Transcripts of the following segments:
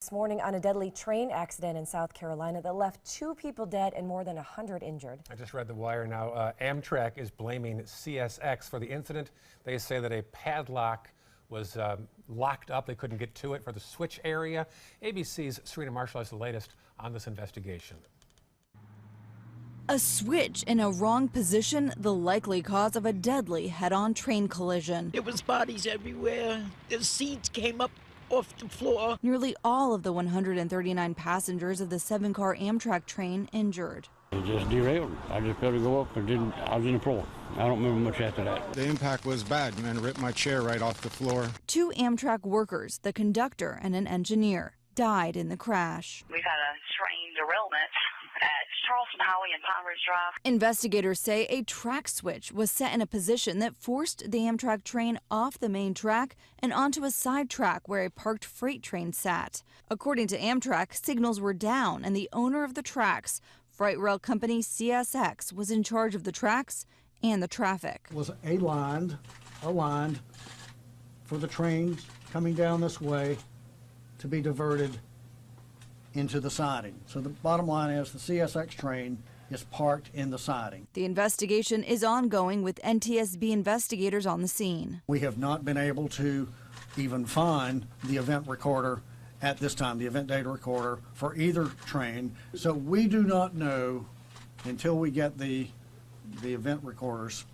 This morning on a deadly train accident in South Carolina that left 2 people dead and more than 100 injured. I just read the wire now. Amtrak is blaming CSX for the incident. They say that a padlock was locked up. They couldn't get to it for the switch area. ABC's Serena Marshall has the latest on this investigation. A switch in a wrong position, the likely cause of a deadly head-on train collision. There was bodies everywhere. The seats came up off the floor. Nearly all of the 139 passengers of the 7-car Amtrak train injured. It just derailed. I just felt it go up and I was in the floor. I don't remember much after that. The impact was bad, man. It ripped my chair right off the floor. 2 Amtrak workers, the conductor and an engineer, died in the crash. We've had a train derailment at Charleston Highway and Pine Ridge Drive. Investigators say a track switch was set in a position that forced the Amtrak train off the main track and onto a side track where a parked freight train sat. According to Amtrak, signals were down and the owner of the tracks, freight rail company CSX, was in charge of the tracks and the traffic. It was aligned for the trains coming down this way to be diverted into the siding. So the bottom line is the CSX train is parked in the siding. The investigation is ongoing with NTSB investigators on the scene. We have not been able to even find the event recorder at this time, the event data recorder for either train. So we do not know until we get the event recorders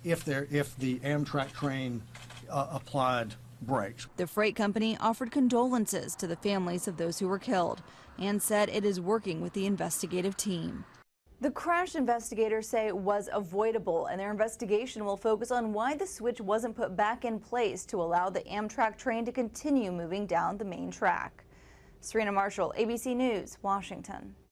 if the Amtrak train applied brakes. The freight company offered condolences to the families of those who were killed and said it is working with the investigative team. The crash investigators say it was avoidable, and their investigation will focus on why the switch wasn't put back in place to allow the Amtrak train to continue moving down the main track. Serena Marshall, ABC News, Washington.